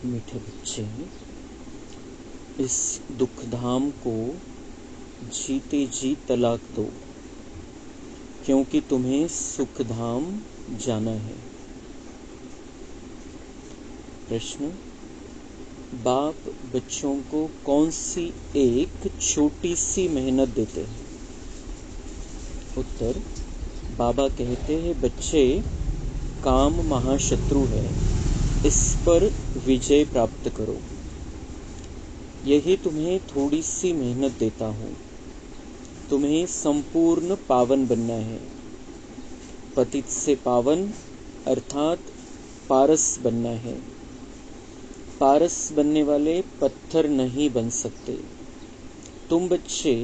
मीठे बच्चे, इस दुखधाम को जीते जी तलाक दो, क्योंकि तुम्हें सुखधाम जाना है। प्रश्न, बाप बच्चों को कौन सी एक छोटी सी मेहनत देते हैं? उत्तर, बाबा कहते हैं बच्चे, काम महाशत्रु है, इस पर विजय प्राप्त करो। यही तुम्हें थोड़ी सी मेहनत देता हूँ। तुम्हें संपूर्ण पावन बनना है। पतित से पावन अर्थात पारस बनना है। पारस बनने वाले पत्थर नहीं बन सकते। तुम बच्चे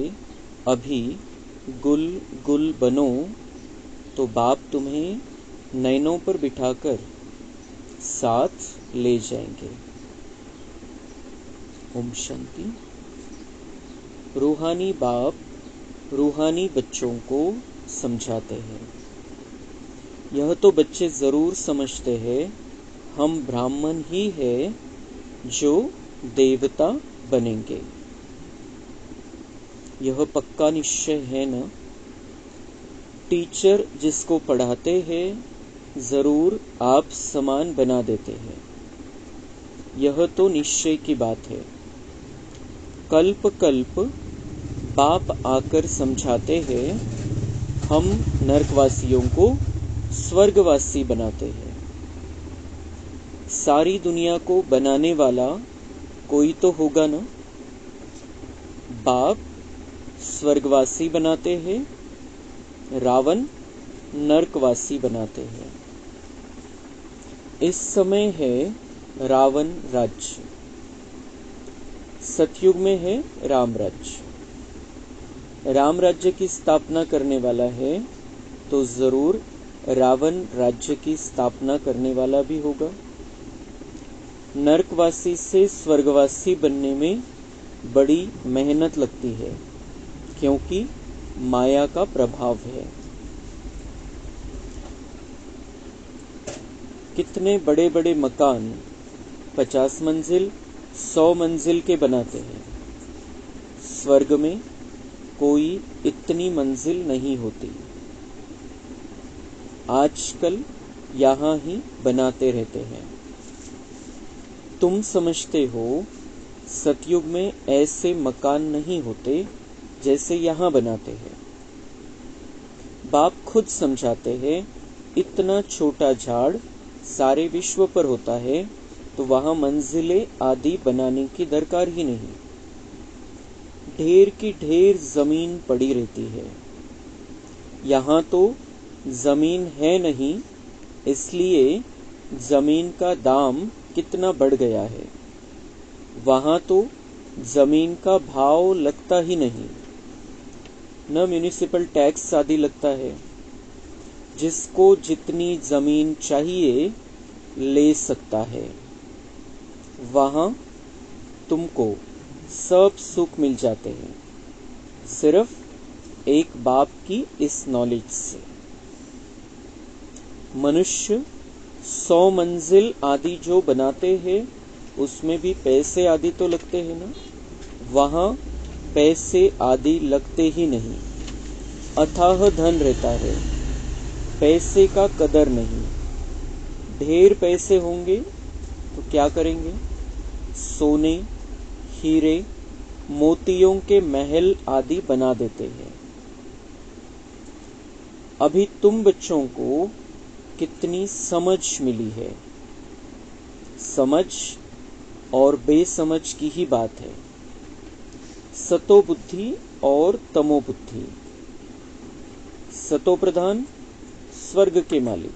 अभी गुल गुल बनो तो बाप तुम्हें नैनों पर बिठाकर साथ ले जाएंगे। ओम शांति। रूहानी बाप रूहानी बच्चों को समझाते हैं। यह तो बच्चे जरूर समझते हैं, हम ब्राह्मण ही हैं जो देवता बनेंगे। यह पक्का निश्चय है ना? टीचर जिसको पढ़ाते हैं जरूर आप समान बना देते हैं। यह तो निश्चय की बात है। कल्प कल्प बाप आकर समझाते हैं, हम नरकवासियों को स्वर्गवासी बनाते हैं। सारी दुनिया को बनाने वाला कोई तो होगा ना? बाप स्वर्गवासी बनाते हैं, रावण नरकवासी बनाते हैं। इस समय है रावण राज्य, सतयुग में है राम राज्य। राम राज्य की स्थापना करने वाला है तो जरूर रावण राज्य की स्थापना करने वाला भी होगा। नरकवासी से स्वर्गवासी बनने में बड़ी मेहनत लगती है, क्योंकि माया का प्रभाव है। कितने बड़े बड़े मकान 50 मंजिल 100 मंजिल के बनाते हैं। स्वर्ग में कोई इतनी मंजिल नहीं होती। आजकल यहाँ ही बनाते रहते हैं। तुम समझते हो सतयुग में ऐसे मकान नहीं होते जैसे यहाँ बनाते हैं। बाप खुद समझाते हैं, इतना छोटा झाड़ सारे विश्व पर होता है तो वहां मंजिलें आदि बनाने की दरकार ही नहीं। ढेर की ढेर जमीन पड़ी रहती है। यहाँ तो जमीन है नहीं, इसलिए जमीन का दाम कितना बढ़ गया है। वहां तो जमीन का भाव लगता ही नहीं, न म्युनिसिपल टैक्स आदि लगता है। जिसको जितनी जमीन चाहिए ले सकता है। वहां तुमको सब सुख मिल जाते हैं, सिर्फ एक बाप की इस नॉलेज से। मनुष्य 100 मंजिल आदि जो बनाते हैं उसमें भी पैसे आदि तो लगते हैं ना? वहां पैसे आदि लगते ही नहीं। अथाह धन रहता है, पैसे का कदर नहीं। ढेर पैसे होंगे तो क्या करेंगे? सोने, हीरे, मोतियों के महल आदि बना देते हैं। अभी तुम बच्चों को कितनी समझ मिली है। समझ और बेसमझ की ही बात है। सतो बुद्धि और तमो बुद्धि। सतो प्रधान स्वर्ग के मालिक,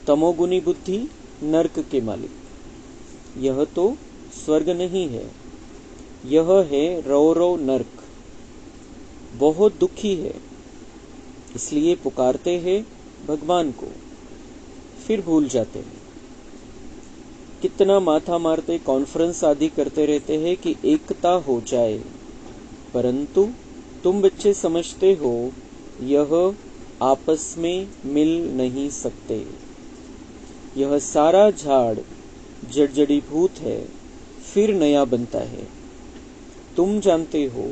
तमोगुनी बुद्धि नरक के मालिक। यह तो स्वर्ग नहीं है, यह है रौरव नरक। बहुत दुखी है, इसलिए पुकारते हैं भगवान को, फिर भूल जाते हैं। कितना माथा मारते कॉन्फ्रेंस आदि करते रहते हैं कि एकता हो जाए, परंतु तुम बच्चे समझते हो यह आपस में मिल नहीं सकते। यह सारा झाड़ जड़जड़ीभूत है, फिर नया बनता है। तुम जानते हो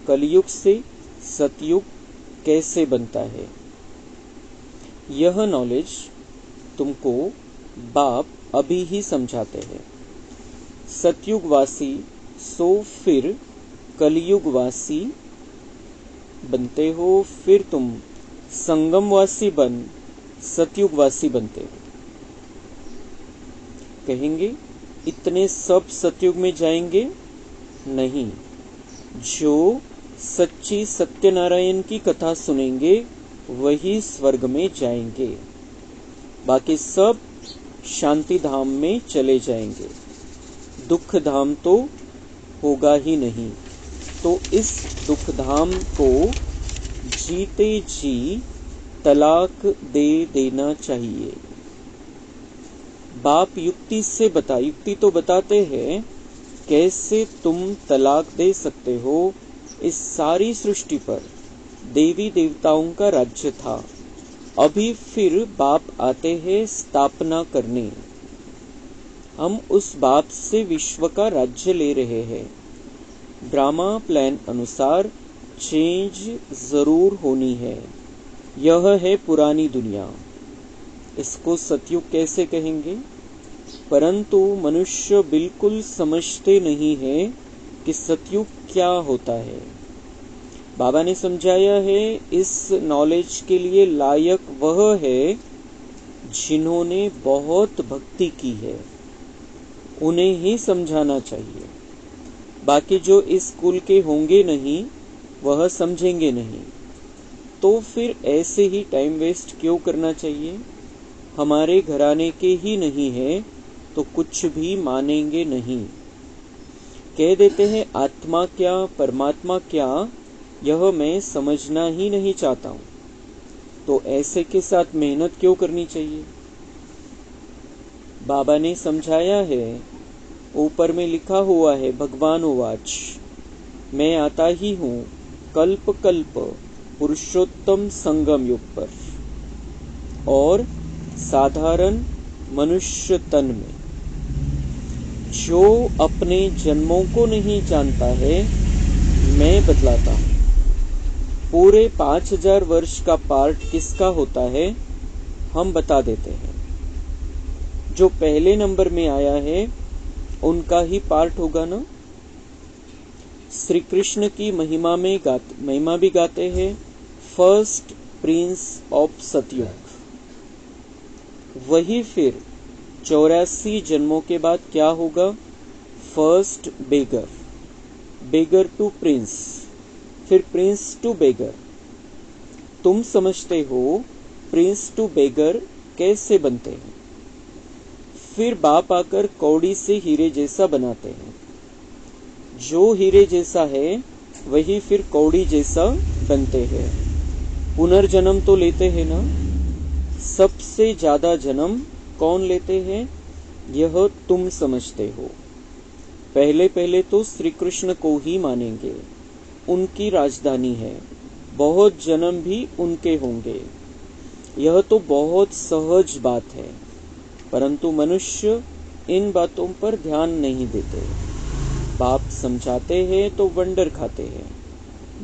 कलयुग से सतयुग कैसे बनता है। यह नॉलेज तुमको बाप अभी ही समझाते हैं। सतयुगवासी सो फिर कलयुगवासी बनते हो, फिर तुम संगमवासी बन सतयुगवासी बनते हो। कहेंगे इतने सब सतयुग में जाएंगे? नहीं, जो सच्ची सत्यनारायण की कथा सुनेंगे वही स्वर्ग में जाएंगे, बाकी सब शांति धाम में चले जाएंगे। दुख धाम तो होगा ही नहीं। तो इस दुख धाम को जीते जी तलाक दे देना चाहिए। बाप युक्ति तो बताते हैं कैसे तुम तलाक दे सकते हो। इस सारी सृष्टि पर देवी देवताओं का राज्य था। अभी फिर बाप आते हैं स्थापना करने। हम उस बाप से विश्व का राज्य ले रहे हैं। ड्रामा प्लान अनुसार चेंज जरूर होनी है। यह है पुरानी दुनिया। इसको सतयुग कैसे कहेंगे? परंतु मनुष्य बिल्कुल समझते नहीं है कि सतयुग क्या होता है। बाबा ने समझाया है, इस नॉलेज के लिए लायक वह है जिन्होंने बहुत भक्ति की है, उन्हें ही समझाना चाहिए। बाकी जो इस कुल के होंगे नहीं, वह समझेंगे नहीं। तो फिर ऐसे ही टाइम वेस्ट क्यों करना चाहिए? हमारे घराने के ही नहीं है तो कुछ भी मानेंगे नहीं। कह देते हैं आत्मा क्या, परमात्मा क्या, यह मैं समझना ही नहीं चाहता हूं। तो ऐसे के साथ मेहनत क्यों करनी चाहिए? बाबा ने समझाया है, ऊपर में लिखा हुआ है, भगवान उवाच, मैं आता ही हूं कल्प कल्प पुरुषोत्तम संगम युग पर और साधारण मनुष्य तन में। जो अपने जन्मों को नहीं जानता है, मैं बतलाता हूं। पूरे 5000 वर्ष का पार्ट किसका होता है, हम बता देते हैं। जो पहले नंबर में आया है उनका ही पार्ट होगा ना। श्री कृष्ण की महिमा भी गाते हैं, फर्स्ट प्रिंस ऑफ सतयुग। वही फिर 84 जन्मों के बाद क्या होगा? First beggar, beggar to prince, फिर प्रिंस टू बेगर। तुम समझते हो प्रिंस टू बेगर कैसे बनते हैं। फिर बाप आकर कौड़ी से हीरे जैसा बनाते हैं। जो हीरे जैसा है वही फिर कौड़ी जैसा बनते हैं। पुनर्जन्म तो लेते हैं ना। सबसे ज्यादा जन्म कौन लेते हैं, यह तुम समझते हो। पहले पहले तो श्री कृष्ण को ही मानेंगे, उनकी राजधानी है। बहुत जन्म भी उनके होंगे। यह तो बहुत सहज बात है, परंतु मनुष्य इन बातों पर ध्यान नहीं देते। बाप समझाते हैं तो वंडर खाते हैं।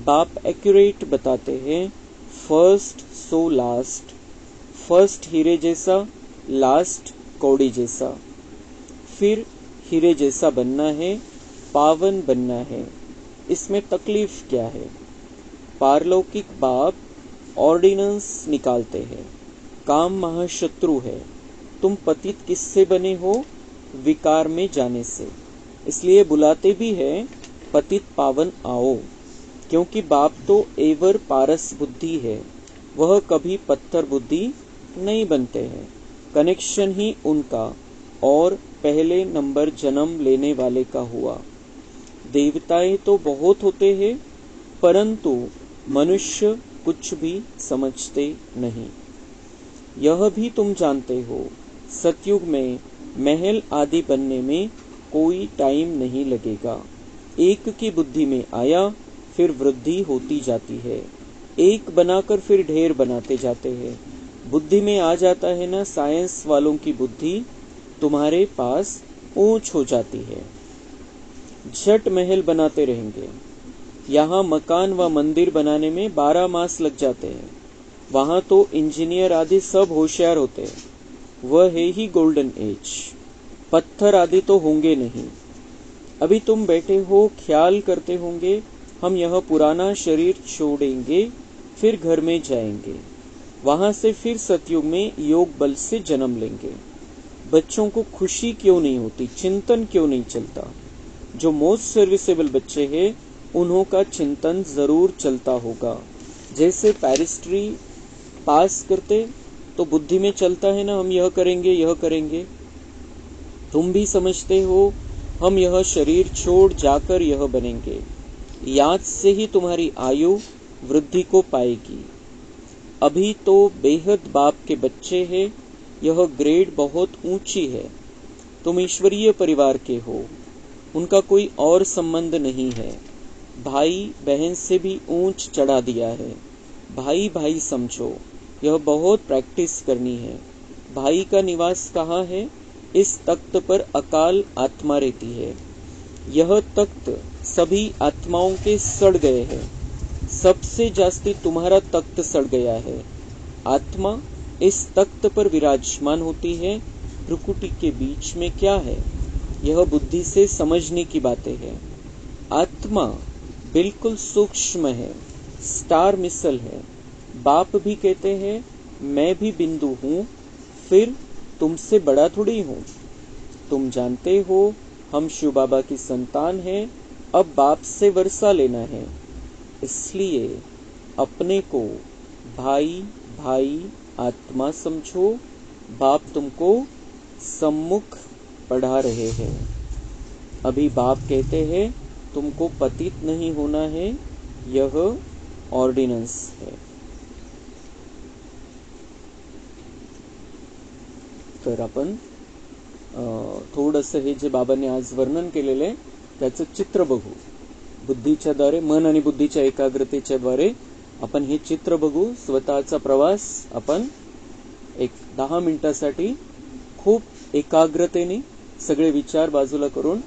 बाप एक्यूरेट बताते हैं, फर्स्ट सो लास्ट, फर्स्ट हीरे जैसा, लास्ट कौड़ी जैसा। फिर हीरे जैसा बनना है, पावन बनना है। इसमें तकलीफ क्या है? पारलौकिक बाप ऑर्डिनेंस निकालते हैं। काम महाशत्रु है। तुम पतित किससे बने हो? विकार में जाने से। इसलिए बुलाते भी है, पतित पावन आओ। क्योंकि बाप तो एवर पारस बुद्धि है, वह कभी पत्थर बुद्धि नहीं बनते हैं। कनेक्शन ही उनका और पहले नंबर जन्म लेने वाले का हुआ। देवताएं तो बहुत होते हैं, परंतु मनुष्य कुछ भी समझते नहीं। यह भी तुम जानते हो, सतयुग में महल आदि बनने में कोई टाइम नहीं लगेगा। एक की बुद्धि में आया, फिर वृद्धि होती जाती है। एक बनाकर फिर ढेर बनाते जाते हैं। बुद्धि में आ जाता है ना साइंस वालों की बुद्धि, तुम्हारे पास ऊंच हो जाती है। झट महल बनाते रहेंगे। यहाँ मकान व मंदिर बनाने में 12 मास लग जाते हैं। वहां तो इंजीनियर आदि सब होशियार होते हैं। वह है ही गोल्डन एज। पत्थर आदि तो होंगे नहीं। अभी तुम बैठे हो, ख्याल करते होंगे हम यह पुराना शरीर छोड़ेंगे, फिर घर में जाएंगे। वहां से फिर सतयुग में योग बल से जन्म लेंगे। बच्चों को खुशी क्यों नहीं होती, चिंतन क्यों नहीं चलता? जो मोस्ट सर्विसेबल बच्चे हैं उन्हों का चिंतन जरूर चलता होगा। जैसे पैरिस्ट्री पास करते तो बुद्धि में चलता है ना, हम यह करेंगे यह करेंगे। तुम भी समझते हो हम यह शरीर छोड़ जाकर यह बनेंगे। याद से ही तुम्हारी आयु वृद्धि को पाएगी। अभी तो बेहद बाप के बच्चे हैं। यह ग्रेड बहुत ऊंची है। तुम ईश्वरीय परिवार के हो। उनका कोई और संबंध नहीं है। भाई बहन से भी ऊंच चढ़ा दिया है। भाई भाई समझो। यह बहुत प्रैक्टिस करनी है। भाई का निवास कहाँ है? इस तख्त पर अकाल आत्मा रहती है। यह तख्त सभी आत्माओं के सड़ गए हैं। सबसे जास्ती तुम्हारा तख्त सड़ गया है। आत्मा इस तख्त पर विराजमान होती है। भ्रुकुटी के बीच में क्या है? यह बुद्धि से समझने की बातें है। आत्मा बिल्कुल सूक्ष्म है, स्टार मिसल है। बाप भी कहते हैं मैं भी बिंदु हूँ, फिर तुमसे बड़ा थोड़ी हूँ। तुम जानते हो हम शिव बाबा की संतान हैं। अब बाप से वर्षा लेना है। इसलिए अपने को भाई भाई आत्मा समझो। बाप तुमको सम्मुख पढ़ा रहे हैं। अभी बाप कहते हैं तुमको पतित नहीं होना है, यह ऑर्डिनन्स है। तर आपण थोडंसं हे जे बाबांनी आज वर्णन केलेलं आहे त्याचं चित्र बघू। बुद्धीच्या द्वारे, मन आणि बुद्धीच्या एकाग्रतेच्या द्वारे आपण हे चित्र बघू। स्वतःचा प्रवास आपण एक 10 मिनिटासाठी खूप एकाग्रतेने सगळे विचार बाजूला करून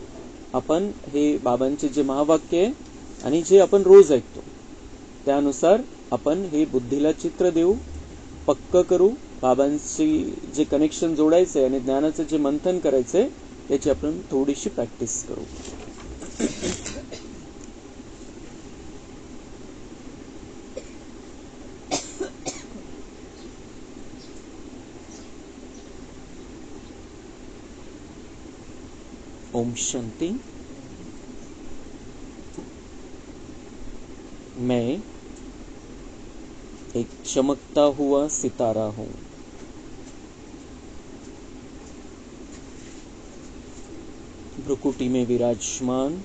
आपण हे बाबांचे जे महावाक्य आहे आणि जे आपण रोज ऐकतो त्यानुसार आपण हे बुद्धीला चित्र देऊ, पक्क करू। बाबांशी जे कनेक्शन जोडायचंय आणि ज्ञानाचं जे मंथन करायचंय त्याची आपण थोडीशी प्रॅक्टिस करू। ओम शांति। मैं एक चमकता हुआ सितारा हूं। भ्रुकुटी में विराजमान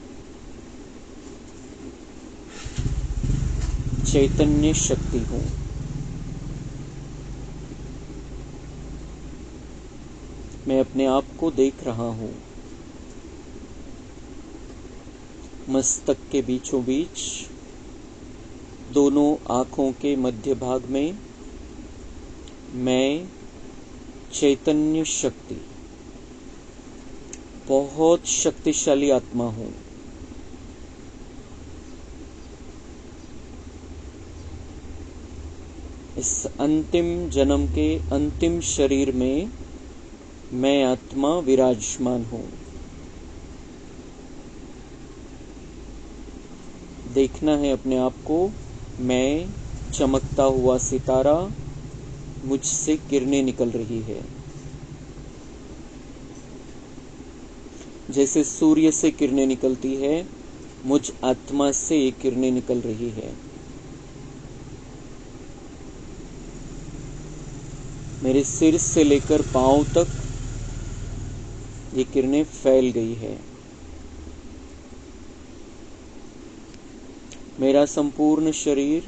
चैतन्य शक्ति हूं। मैं अपने आप को देख रहा हूं। मस्तक के बीचों बीच, दोनों आंखों के मध्य भाग में मैं चैतन्य शक्ति, बहुत शक्तिशाली आत्मा हूं। इस अंतिम जन्म के अंतिम शरीर में मैं आत्मा विराजमान हूं। देखना है अपने आप को, मैं चमकता हुआ सितारा, मुझसे किरणें निकल रही है। जैसे सूर्य से किरणें निकलती है, मुझ आत्मा से ये किरणें निकल रही है। मेरे सिर से लेकर पांव तक ये किरणें फैल गई है। मेरा संपूर्ण शरीर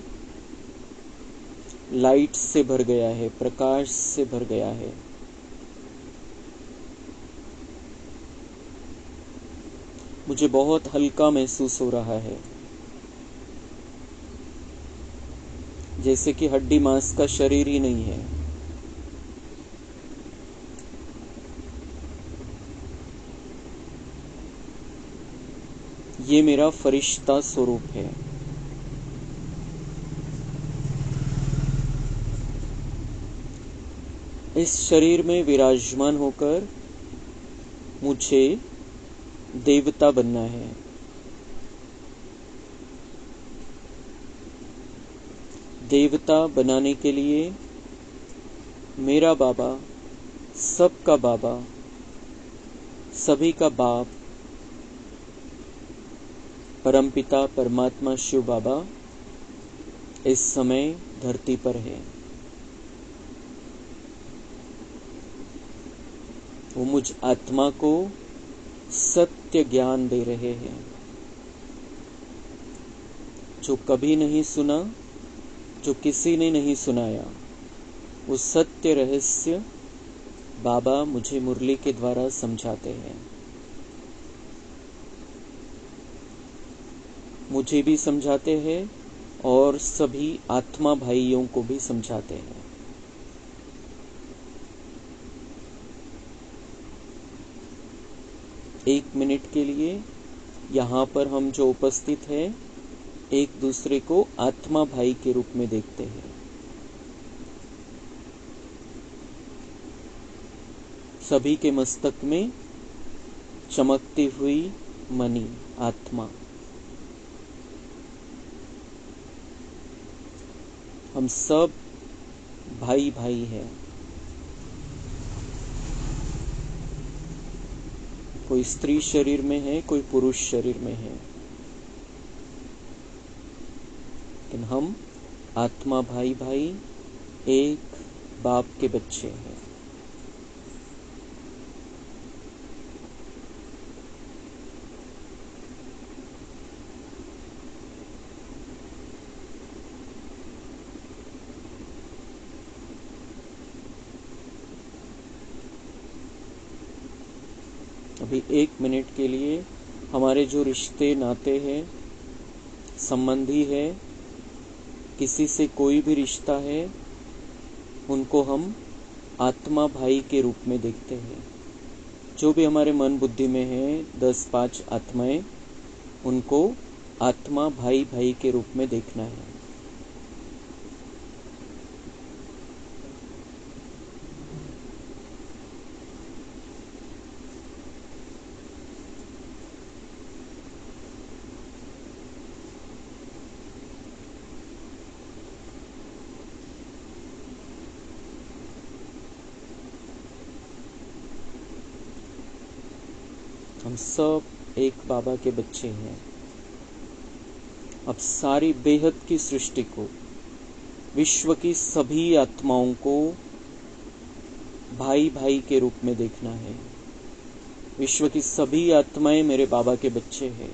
लाइट से भर गया है, प्रकाश से भर गया है। मुझे बहुत हल्का महसूस हो रहा है, जैसे कि हड्डी मांस का शरीर ही नहीं है। ये मेरा फरिश्ता स्वरूप है। इस शरीर में विराजमान होकर मुझे देवता बनना है। देवता बनाने के लिए मेरा बाबा, सबका बाबा, सभी का बाप, परमपिता परमात्मा शिव बाबा इस समय धरती पर है। वो मुझ आत्मा को सत्य ज्ञान दे रहे हैं जो कभी नहीं सुना, जो किसी ने नहीं सुनाया। वो सत्य रहस्य बाबा मुझे मुरली के द्वारा समझाते हैं। मुझे भी समझाते हैं और सभी आत्मा भाइयों को भी समझाते हैं। एक मिनट के लिए यहाँ पर हम जो उपस्थित हैं, एक दूसरे को आत्मा भाई के रूप में देखते हैं। सभी के मस्तक में चमकती हुई मणि आत्मा। हम सब भाई भाई हैं। कोई स्त्री शरीर में है, कोई पुरुष शरीर में है, लेकिन हम आत्मा भाई भाई एक बाप के बच्चे हैं। अभी एक मिनट के लिए हमारे जो रिश्ते नाते हैं, संबंधी है, किसी से कोई भी रिश्ता है, उनको हम आत्मा भाई के रूप में देखते हैं। जो भी हमारे मन बुद्धि में है 10-5 आत्माएं, उनको आत्मा भाई भाई के रूप में देखना है। हम सब एक बाबा के बच्चे हैं। अब सारी बेहद की सृष्टि को, विश्व की सभी आत्माओं को भाई भाई के रूप में देखना है। विश्व की सभी आत्माएं मेरे बाबा के बच्चे हैं।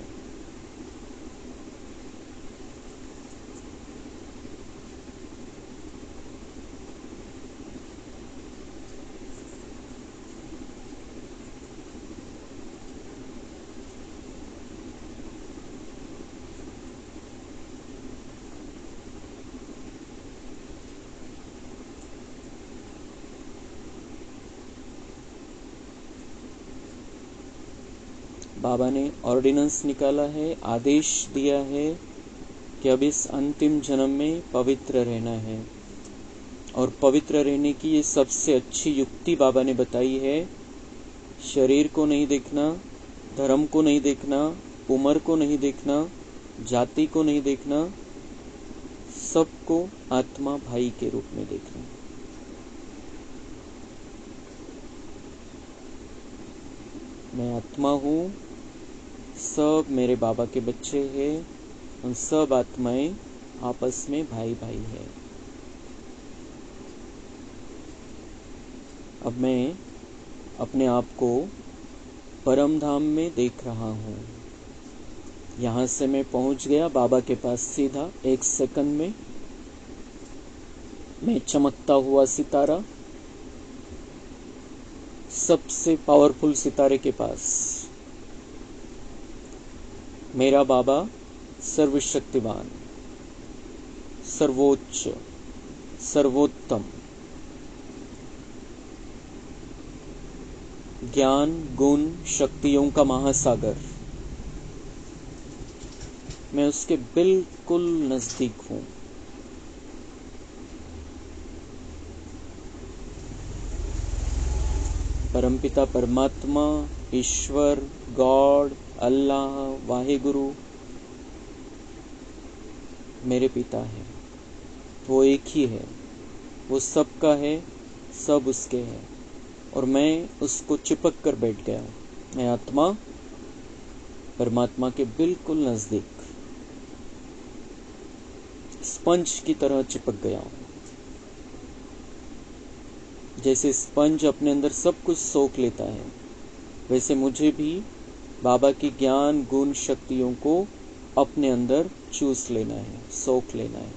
बाबा ने ऑर्डिनेंस निकाला है, आदेश दिया है कि अब इस अंतिम जन्म में पवित्र रहना है। और पवित्र रहने की ये सबसे अच्छी युक्ति बाबा ने बताई है। शरीर को नहीं देखना, धर्म को नहीं देखना, उम्र को नहीं देखना, जाति को नहीं देखना, सबको आत्मा भाई के रूप में देखना। मैं आत्मा हूँ, सब मेरे बाबा के बच्चे हैं, उन सब आत्माएं आपस में भाई भाई है। अब मैं अपने आप को परम धाम में देख रहा हूँ। यहाँ से मैं पहुँच गया बाबा के पास सीधा 1 सेकंड में। मैं चमकता हुआ सितारा, सबसे पावरफुल सितारे के पास। मेरा बाबा सर्वशक्तिवान, सर्वोच्च, सर्वोत्तम, ज्ञान गुण शक्तियों का महासागर, मैं उसके बिल्कुल नजदीक हूं। परमपिता परमात्मा, ईश्वर, गॉड, अल्लाह, वाहेगुरु मेरे पिता है। वो एक ही है, वो सबका है, सब उसके है, और मैं उसको चिपक कर बैठ गया हूँ। मैं आत्मा परमात्मा के बिल्कुल नजदीक स्पंज की तरह चिपक गया हूँ। जैसे स्पंज अपने अंदर सब कुछ सोख लेता है, वैसे मुझे भी बाबा की ज्ञान गुण शक्तियों को अपने अंदर चूस लेना है, सोख लेना है।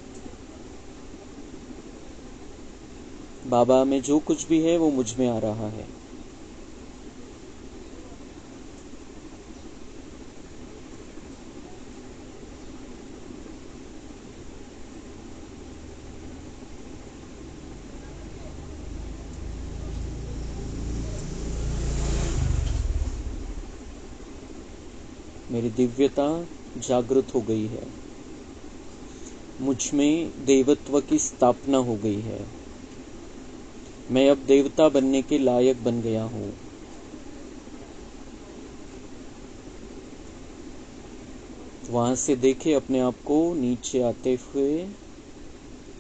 बाबा में जो कुछ भी है वो मुझ में आ रहा है। मेरी दिव्यता जागृत हो गई है, मुझ में देवत्व की स्थापना हो गई है। मैं अब देवता बनने के लायक बन गया हूँ। वहां से देखे अपने आप को नीचे आते हुए,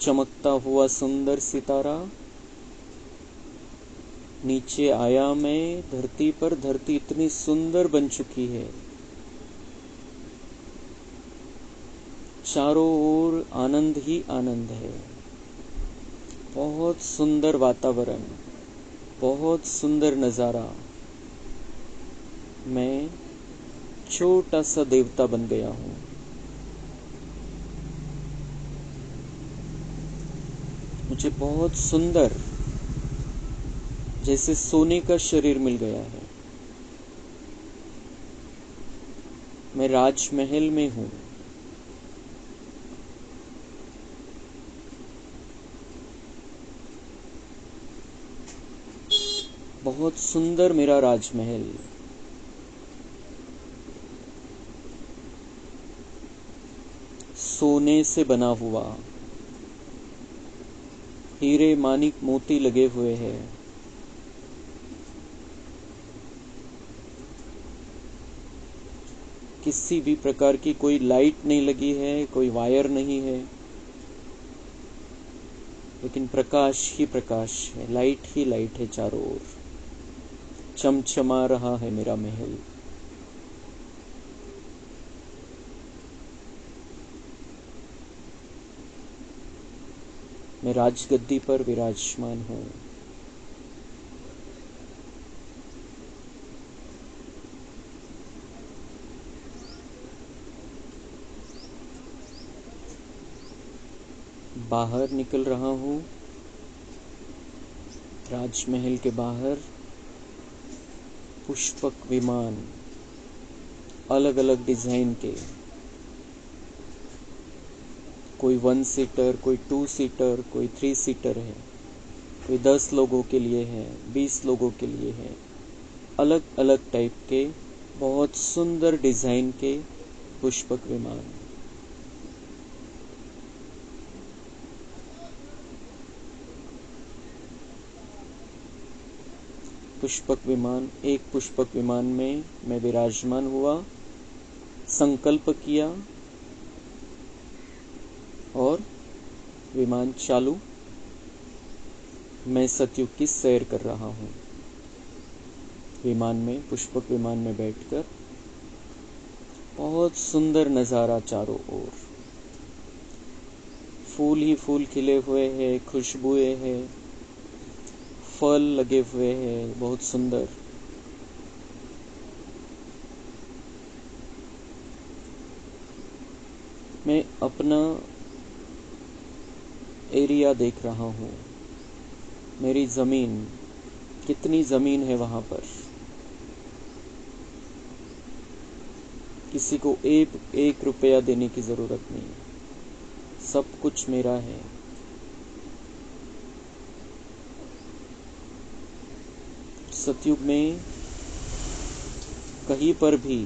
चमकता हुआ सुंदर सितारा। नीचे आया मैं धरती पर, धरती इतनी सुंदर बन चुकी है। चारों ओर आनंद ही आनंद है। बहुत सुंदर वातावरण, बहुत सुंदर नजारा। मैं छोटा सा देवता बन गया हूँ। मुझे बहुत सुंदर, जैसे सोने का शरीर मिल गया है। मैं राजमहल में हूँ। बहुत सुंदर मेरा राजमहल। सोने से बना हुआ, हीरे मानिक मोती लगे हुए हैं। किसी भी प्रकार की कोई लाइट नहीं लगी है, कोई वायर नहीं है, लेकिन प्रकाश ही प्रकाश है, लाइट ही लाइट है। चारों ओर चमचमा रहा है मेरा महल। मैं राजगद्दी पर विराजमान हूँ। बाहर निकल रहा हूँ। राजमहल के बाहर पुष्पक विमान, अलग अलग डिजाइन के, कोई 1 सीटर, कोई 2 सीटर, कोई 3 सीटर है, कोई 10 लोगों के लिए है, 20 लोगों के लिए है। अलग अलग टाइप के बहुत सुंदर डिजाइन के पुष्पक विमान। पुष्पक विमान, एक पुष्पक विमान में मैं विराजमान हुआ, संकल्प किया और विमान चालू। मैं सतयुग की सैर कर रहा हूँ। विमान में, पुष्पक विमान में बैठकर बहुत सुंदर नजारा चारों ओर। फूल ही फूल खिले हुए हैं, खुशबुएं हैं, फल लगे हुए हैं, बहुत सुंदर। मैं अपना एरिया देख रहा हूँ। मेरी जमीन, कितनी जमीन है वहां पर। किसी को एक रुपया देने की जरूरत नहीं, सब कुछ मेरा है। सतयुग में कहीं पर भी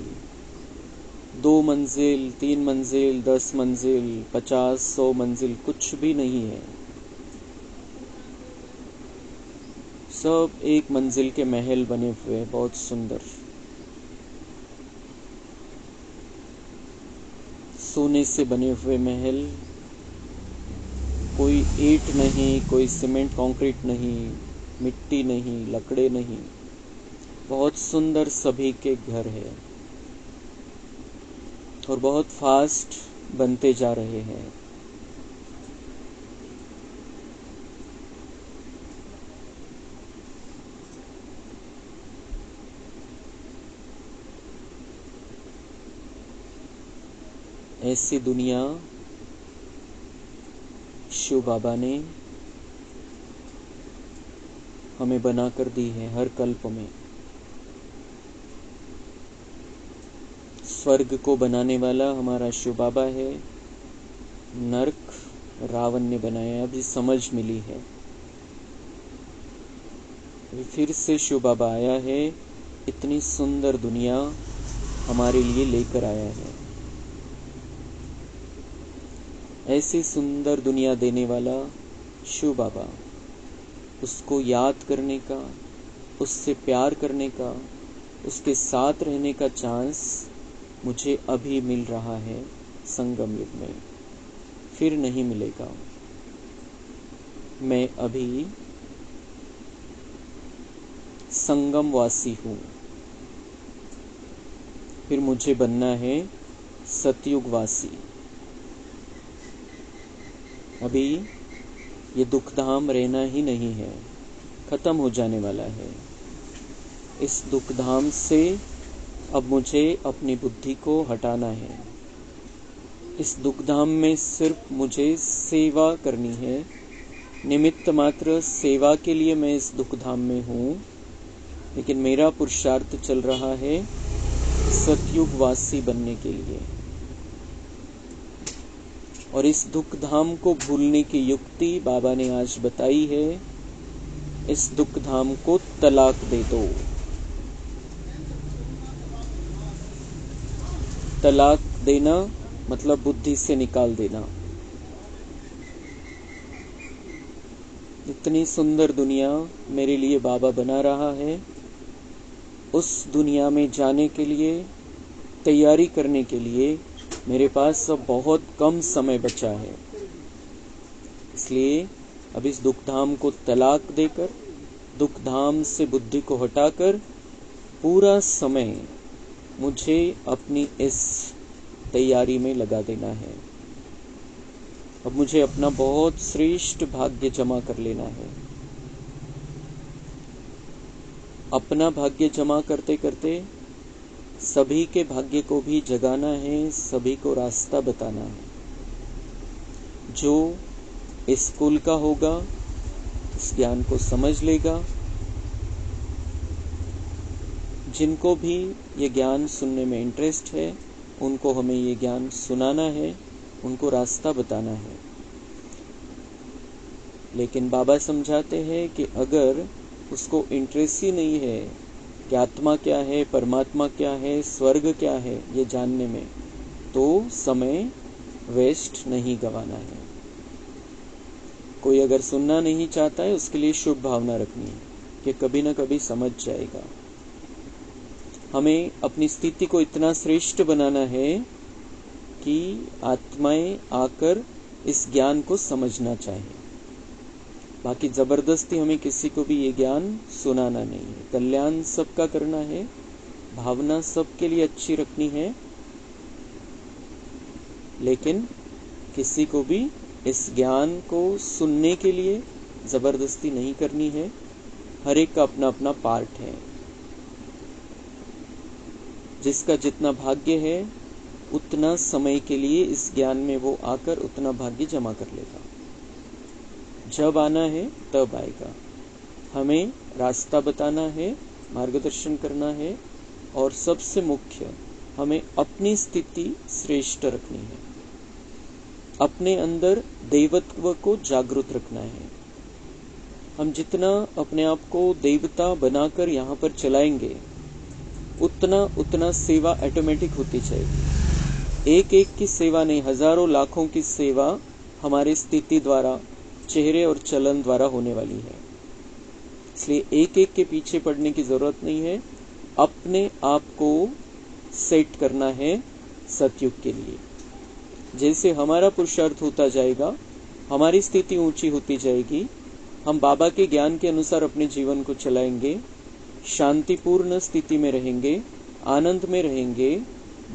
2 मंजिल, 3 मंजिल, 10 मंजिल, 50, 100 मंजिल कुछ भी नहीं है। सब एक मंजिल के महल बने हुए, बहुत सुंदर। सोने से बने हुए महल, कोई ईंट नहीं, कोई सीमेंट कंक्रीट नहीं, मिट्टी नहीं, लकड़े नहीं, बहुत सुंदर सभी के घर है और बहुत फास्ट बनते जा रहे हैं। ऐसी दुनिया शिव बाबा ने हमें बना कर दी है हर कल्प में। स्वर्ग को बनाने वाला हमारा शिव बाबा है, नरक रावण ने बनाया। अभी समझ मिली है, अभी फिर से शिव बाबा आया है, इतनी सुंदर दुनिया हमारे लिए लेकर आया है। ऐसी सुंदर दुनिया देने वाला शिव बाबा, उसको याद करने का, उससे प्यार करने का, उसके साथ रहने का चांस मुझे अभी मिल रहा है संगम युग में, फिर नहीं मिलेगा। मैं अभी संगमवासी हूँ, फिर मुझे बनना है सतयुगवासी। अभी ये दुखधाम रहना ही नहीं है, खत्म हो जाने वाला है। इस दुखधाम से अब मुझे अपनी बुद्धि को हटाना है। इस दुखधाम में सिर्फ मुझे सेवा करनी है, निमित्त मात्र सेवा के लिए मैं इस दुखधाम में हूँ, लेकिन मेरा पुरुषार्थ चल रहा है सतयुगवासी बनने के लिए। और इस दुखधाम को भूलने की युक्ति बाबा ने आज बताई है। इस दुखधाम को तलाक दे दो। तलाक देना मतलब बुद्धि से निकाल देना। इतनी सुंदर दुनिया मेरे लिए बाबा बना रहा है, उस दुनिया में जाने के लिए, तैयारी करने के लिए मेरे पास अब बहुत कम समय बचा है। इसलिए अब इस दुखधाम को तलाक देकर, दुखधाम से बुद्धि को हटाकर पूरा समय मुझे अपनी इस तैयारी में लगा देना है। अब मुझे अपना बहुत श्रेष्ठ भाग्य जमा कर लेना है। अपना भाग्य जमा करते करते सभी के भाग्य को भी जगाना है, सभी को रास्ता बताना है। जो इस कुल का होगा, इस ज्ञान को समझ लेगा। जिनको भी ये ज्ञान सुनने में इंटरेस्ट है, उनको हमें ये ज्ञान सुनाना है, उनको रास्ता बताना है। लेकिन बाबा समझाते हैं कि अगर उसको इंटरेस्ट ही नहीं है कि आत्मा क्या है, परमात्मा क्या है, स्वर्ग क्या है, ये जानने में, तो समय वेस्ट नहीं गंवाना है। कोई अगर सुनना नहीं चाहता है, उसके लिए शुभ भावना रखनी है कि कभी ना कभी समझ जाएगा। हमें अपनी स्थिति को इतना श्रेष्ठ बनाना है कि आत्माएं आकर इस ज्ञान को समझना चाहिए। बाकी जबरदस्ती हमें किसी को भी ये ज्ञान सुनाना नहीं है। कल्याण सबका करना है, भावना सबके लिए अच्छी रखनी है, लेकिन किसी को भी इस ज्ञान को सुनने के लिए जबरदस्ती नहीं करनी है। हर एक का अपना अपना पार्ट है। जिसका जितना भाग्य है, उतना समय के लिए इस ज्ञान में वो आकर उतना भाग्य जमा कर लेगा। जब आना है तब आएगा। हमें रास्ता बताना है, मार्गदर्शन करना है, और सबसे मुख्य हमें अपनी स्थिति श्रेष्ठ रखनी है। अपने अंदर देवत्व को जागृत रखना है। हम जितना अपने आप को देवता बनाकर यहाँ पर चलाएंगे, उतना उतना सेवा ऑटोमेटिक होती जाएगी। एक एक की सेवा नहीं, हजारों लाखों की सेवा हमारी स्थिति द्वारा, चेहरे और चलन द्वारा होने वाली है। इसलिए एक एक के पीछे पड़ने की जरूरत नहीं है, अपने आप को सेट करना है सतयुग के लिए। जैसे हमारा पुरुषार्थ होता जाएगा, हमारी स्थिति ऊंची होती जाएगी, हम बाबा के ज्ञान के अनुसार अपने जीवन को चलाएंगे, शांतिपूर्ण स्थिति में रहेंगे, आनंद में रहेंगे,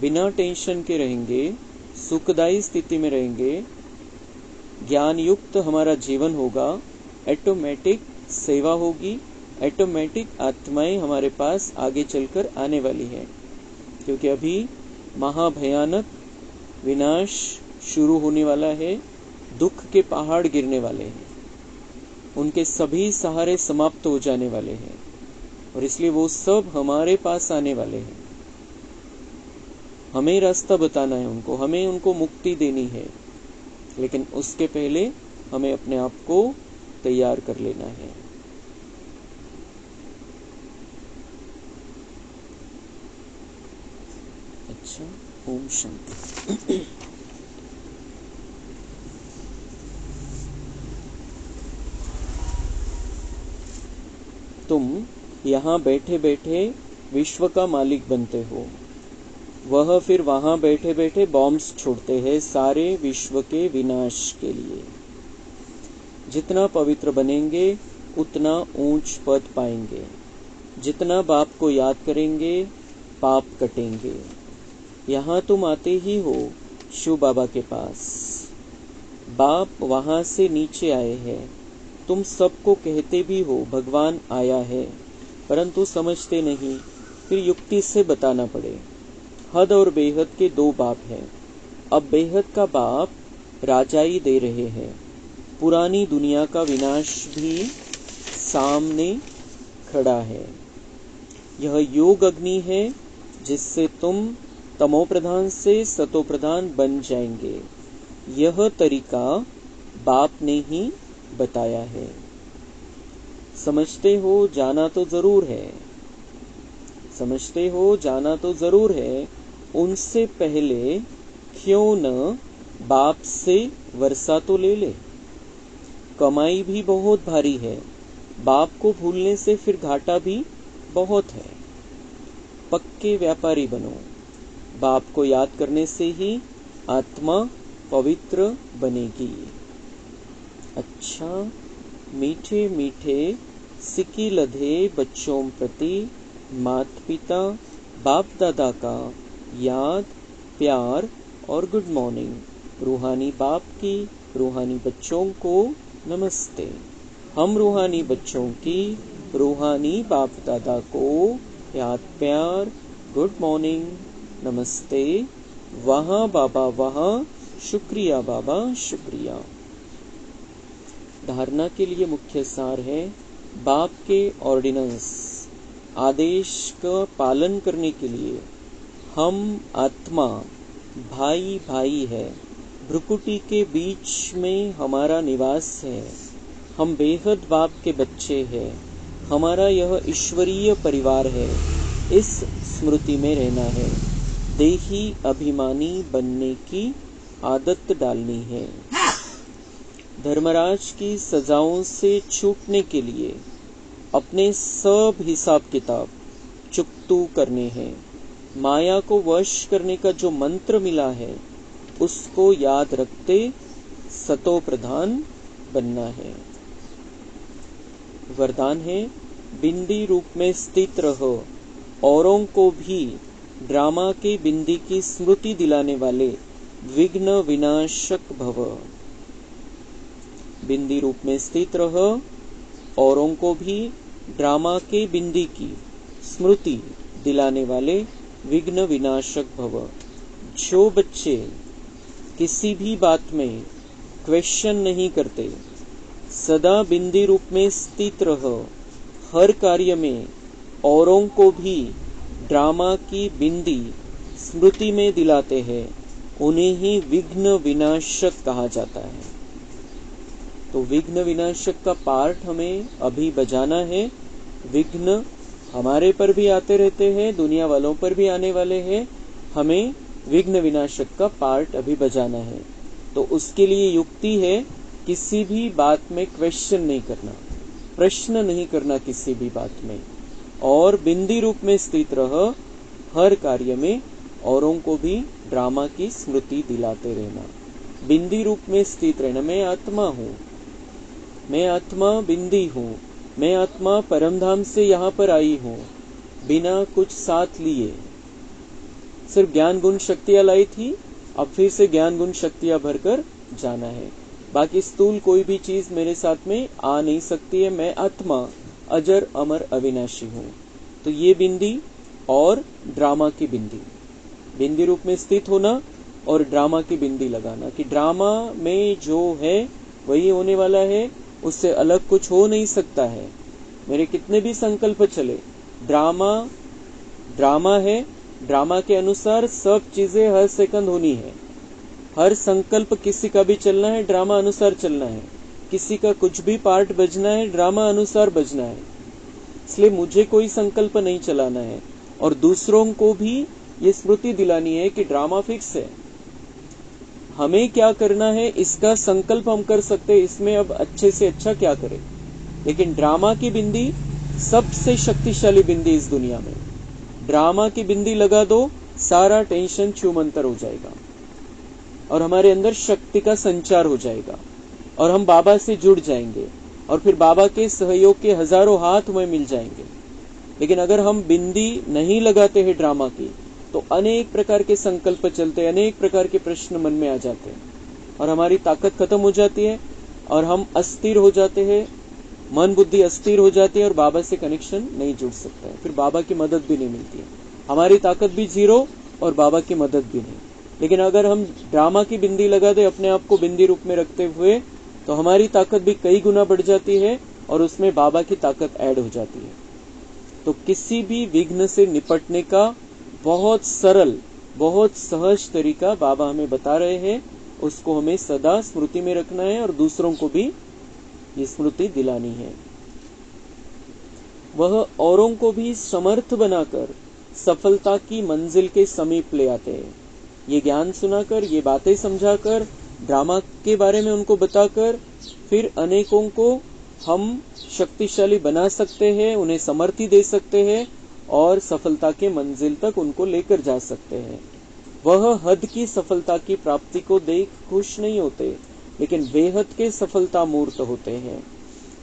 बिना टेंशन के रहेंगे, सुखदायी स्थिति में रहेंगे, ज्ञान युक्त हमारा जीवन होगा, ऑटोमेटिक सेवा होगी, ऑटोमेटिक आत्माएं हमारे पास आगे चलकर आने वाली है। क्योंकि अभी महाभयानक विनाश शुरू होने वाला है, दुख के पहाड़ गिरने वाले हैं, उनके सभी सहारे समाप्त हो जाने वाले हैं, और इसलिए वो सब हमारे पास आने वाले हैं। हमें रास्ता बताना है उनको, हमें उनको मुक्ति देनी है, लेकिन उसके पहले हमें अपने आप को तैयार कर लेना है। अच्छा, ओम शांति। तुम यहाँ बैठे बैठे विश्व का मालिक बनते हो, वह फिर वहां बैठे बैठे बॉम्ब्स छोड़ते हैं सारे विश्व के विनाश के लिए। जितना पवित्र बनेंगे उतना ऊंच पद पाएंगे, जितना बाप को याद करेंगे पाप कटेंगे। यहाँ तुम आते ही हो शिव बाबा के पास, बाप वहां से नीचे आए हैं। तुम सबको कहते भी हो भगवान आया है, परंतु समझते नहीं, फिर युक्ति से बताना पड़े। हद और बेहद के दो बाप हैं। अब बेहद का बाप राजाई दे रहे हैं, पुरानी दुनिया का विनाश भी सामने खड़ा है। यह योग अग्नि है जिससे तुम तमो प्रधान से सतो प्रधान बन जाएंगे। यह तरीका बाप ने ही बताया है। समझते हो, जाना तो जरूर है, समझते हो, जाना तो जरूर है। उनसे पहले क्यों न बाप से वर्षा तो ले ले। कमाई भी बहुत भारी है, बाप को भूलने से फिर घाटा भी बहुत है। पक्के व्यापारी बनो, बाप को याद करने से ही आत्मा पवित्र बनेगी। अच्छा, मीठे मीठे सिक्की लधे बच्चों प्रति माता पिता बाप दादा का याद, प्यार और गुड मॉर्निंग। रूहानी बाप की रूहानी बच्चों को नमस्ते। हम रूहानी बच्चों की रूहानी बाप दादा को याद, प्यार, गुड मॉर्निंग, नमस्ते। वहाँ बाबा वहाँ, शुक्रिया बाबा शुक्रिया। धारणा के लिए मुख्य सार है, बाप के ऑर्डिनेंस आदेश का पालन करने के लिए हम आत्मा भाई भाई है। भ्रुकुटी के बीच में हमारा निवास है। हम बेहद बाप के बच्चे हैं। हमारा यह ईश्वरीय परिवार है। इस स्मृति में रहना है। देही अभिमानी बनने की आदत डालनी है। धर्मराज की सजाओं से छूटने के लिए अपने सब हिसाब किताब चुकतू करने हैं। माया को वश करने का जो मंत्र मिला है उसको याद रखते सतो प्रधान बनना है। वरदान है, बिंदी रूप में स्थित रहो, औरों को भी ड्रामा के बिंदी की स्मृति दिलाने वाले विघ्न विनाशक भव। बिंदी रूप में स्थित रहो, औरों को भी ड्रामा के बिंदी की स्मृति दिलाने वाले विघ्न विनाशक भव। जो बच्चे किसी भी बात में क्वेश्चन नहीं करते, सदा बिंदी रूप में स्थित रहो, हर कार्य में औरों को भी ड्रामा की बिंदी स्मृति में दिलाते हैं, उन्हें ही विघ्न विनाशक कहा जाता है। तो विघ्न विनाशक का पार्ट हमें अभी बजाना है। विघ्न हमारे पर भी आते रहते हैं, दुनिया वालों पर भी आने वाले हैं। हमें विघ्न विनाशक का पार्ट अभी बजाना है। तो उसके लिए युक्ति है किसी भी बात में क्वेश्चन नहीं करना, प्रश्न नहीं करना किसी भी बात में, और बिंदी रूप में स्थित रह हर कार्य में औरों को भी ड्रामा की स्मृति दिलाते रहना। बिंदी रूप में स्थित रहना, मैं आत्मा हूँ, मैं आत्मा बिंदी हूँ, मैं आत्मा परमधाम से यहाँ पर आई हूँ बिना कुछ साथ लिए, सिर्फ ज्ञान गुण शक्तियां लाई थी, अब फिर से ज्ञान गुण शक्तियां भरकर जाना है। बाकी स्थूल कोई भी चीज मेरे साथ में आ नहीं सकती है, मैं आत्मा अजर अमर अविनाशी हूँ। तो ये बिंदी और ड्रामा की बिंदी, बिंदी रूप में स्थित होना और ड्रामा की बिंदी लगाना कि ड्रामा में जो है वही होने वाला है, उससे अलग कुछ हो नहीं सकता है। मेरे कितने भी संकल्प चले, ड्रामा ड्रामा है, ड्रामा के अनुसार सब चीजें हर सेकंड होनी है। हर संकल्प किसी का भी चलना है, ड्रामा अनुसार चलना है। किसी का कुछ भी पार्ट बजना है, ड्रामा अनुसार बजना है। इसलिए मुझे कोई संकल्प नहीं चलाना है और दूसरों को भी ये स्मृति दिलानी है कि ड्रामा फिक्स है, हमें क्या करना है इसका संकल्प हम कर सकते हैं, इसमें अब अच्छे से अच्छा क्या करें। लेकिन ड्रामा की बिंदी सबसे शक्तिशाली बिंदी इस दुनिया में। ड्रामा की बिंदी लगा दो, सारा टेंशन छूमंतर हो जाएगा और हमारे अंदर शक्ति का संचार हो जाएगा और हम बाबा से जुड़ जाएंगे और फिर बाबा के सहयोग के हजारों हाथ हमें मिल जाएंगे। लेकिन अगर हम बिंदी नहीं लगाते हैं ड्रामा की, तो अनेक प्रकार के संकल्प चलते, अनेक प्रकार के प्रश्न मन में आ जाते हैं और हमारी ताकत खत्म हो जाती है और हम अस्थिर हो जाते हैं, मन बुद्धि अस्थिर हो जाती है और बाबा से कनेक्शन नहीं जुड़ सकता है। फिर बाबा की मदद भी नहीं मिलती है, हमारी ताकत भी जीरो और बाबा की मदद भी नहीं। लेकिन अगर हम ड्रामा की बिंदी लगा दे अपने आप को बिंदी रूप में रखते हुए, तो हमारी ताकत भी कई गुना बढ़ जाती है और उसमें बाबा की ताकत ऐड हो जाती है। तो किसी भी विघ्न से निपटने का बहुत सरल, बहुत सहज तरीका बाबा हमें बता रहे हैं, उसको हमें सदा स्मृति में रखना है और दूसरों को भी ये स्मृति दिलानी है। वह औरों को भी समर्थ बनाकर सफलता की मंजिल के समीप ले आते हैं। ये ज्ञान सुनाकर, ये बातें समझाकर, ड्रामा के बारे में उनको बताकर, फिर अनेकों को हम शक्तिशाली बना सकते हैं, उन्हें समर्थी दे सकते हैं और सफलता के मंजिल तक उनको लेकर जा सकते हैं। वह हद की सफलता की प्राप्ति को देख खुश नहीं होते, लेकिन बेहद के सफलता मूर्त होते हैं।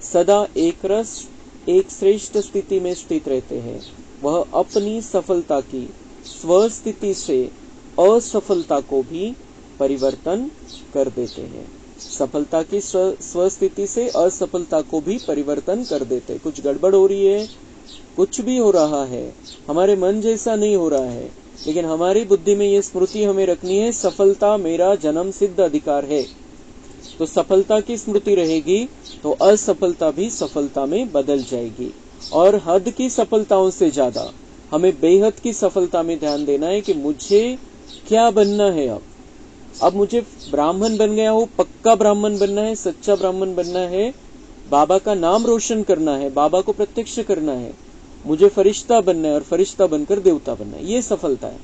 सदा एक रस, एक श्रेष्ठ स्थिति में स्थित रहते हैं। वह अपनी सफलता की स्वस्थिति से असफलता को भी परिवर्तन कर देते हैं। सफलता की स्वस्थिति से असफलता को भी परिवर्तन कर देते हैं। कुछ गड़बड़ हो रही है, कुछ भी हो रहा है, हमारे मन जैसा नहीं हो रहा है, लेकिन हमारी बुद्धि में ये स्मृति हमें रखनी है, सफलता मेरा जन्म सिद्ध अधिकार है। तो सफलता की स्मृति रहेगी तो असफलता भी सफलता में बदल जाएगी। और हद की सफलताओं से ज्यादा हमें बेहद की सफलता में ध्यान देना है कि मुझे क्या बनना है। अब मुझे ब्राह्मण बन गया हूँ, पक्का ब्राह्मण बनना है, सच्चा ब्राह्मण बनना है, बाबा का नाम रोशन करना है, बाबा को प्रत्यक्ष करना है, मुझे फरिश्ता बनना है और फरिश्ता बनकर देवता बनना है, ये सफलता है।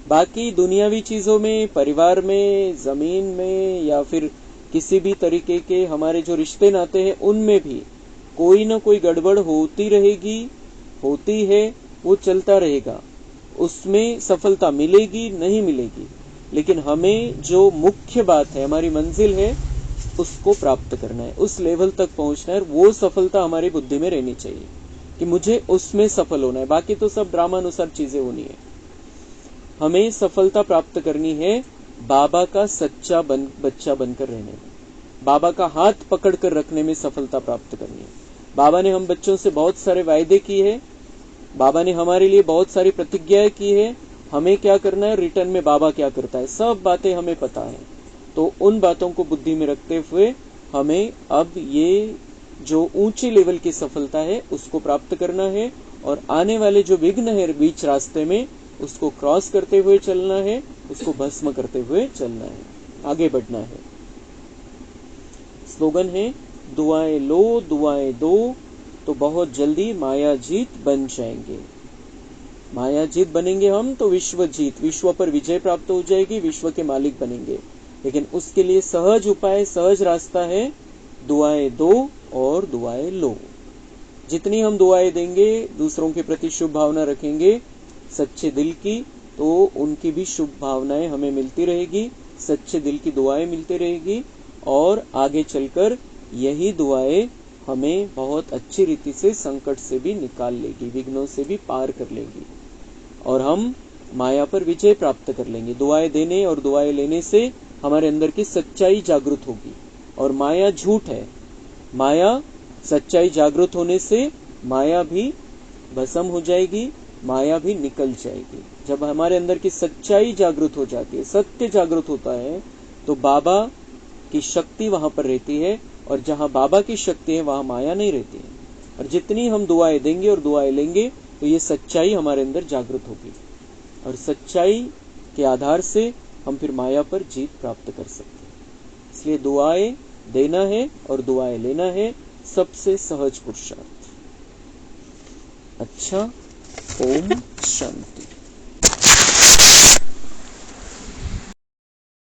बाकी दुनियावी चीजों में, परिवार में, जमीन में या फिर किसी भी तरीके के हमारे जो रिश्ते नाते हैं, उनमें भी कोई ना कोई गड़बड़ होती रहेगी, होती है, वो चलता रहेगा, उसमें सफलता मिलेगी नहीं मिलेगी, लेकिन हमें जो मुख्य बात है, हमारी मंजिल है, उसको प्राप्त करना है, उस लेवल तक पहुंचना है। वो सफलता हमारी बुद्धि में रहनी चाहिए कि मुझे उसमें सफल होना है। बाकी तो सब ड्रामानुसार चीजें होनी है। हमें सफलता प्राप्त करनी है बाबा का सच्चा बच्चा बनकर रहने में, बाबा का हाथ पकड़ कर रखने में सफलता प्राप्त करनी है। बाबा ने हम बच्चों से बहुत सारे वायदे किए हैं, बाबा ने हमारे लिए बहुत सारी प्रतिज्ञाएं की है, हमें क्या करना है, रिटर्न में बाबा क्या करता है, सब बातें हमें पता है। तो उन बातों को बुद्धि में रखते हुए हमें अब ये जो ऊंचे लेवल की सफलता है उसको प्राप्त करना है और आने वाले जो विघ्न है बीच रास्ते में, उसको क्रॉस करते हुए चलना है, उसको भस्म करते हुए चलना है, आगे बढ़ना है। स्लोगन है, दुआएं लो दुआएं दो तो बहुत जल्दी माया जीत बन जाएंगे। माया जीत बनेंगे हम तो विश्व जीत, विश्व पर विजय प्राप्त हो जाएगी, विश्व के मालिक बनेंगे। लेकिन उसके लिए सहज उपाय, सहज रास्ता है, दुआएं दो और दुआएं लो। जितनी हम दुआएं देंगे, दूसरों के प्रति शुभ भावना रखेंगे सच्चे दिल की, तो उनकी भी शुभ भावनाएं हमें मिलती रहेगी, सच्चे दिल की दुआएं मिलती रहेगी, और आगे चलकर यही दुआएं हमें बहुत अच्छी रीति से संकट से भी निकाल लेगी, विघ्नों से भी पार कर लेगी, और हम माया पर विजय प्राप्त कर लेंगे। दुआएं देने और दुआएं लेने से हमारे अंदर की सच्चाई जागृत होगी, और माया झूठ है, माया सच्चाई जागृत होने से माया भी भस्म हो जाएगी, माया भी निकल जाएगी। जब हमारे अंदर की सच्चाई जागृत हो जाती है, सत्य जागृत होता है, तो बाबा की शक्ति वहां पर रहती है, और जहां बाबा की शक्ति है वहां माया नहीं रहती है। और जितनी हम दुआएं देंगे और दुआएं लेंगे, तो ये सच्चाई हमारे अंदर जागृत होगी, और सच्चाई के आधार से हम फिर माया पर जीत प्राप्त कर सकते हैं। इसलिए दुआएं देना है और दुआएं लेना है सबसे सहज पुरुषार्थ। अच्छा, ओम शांति।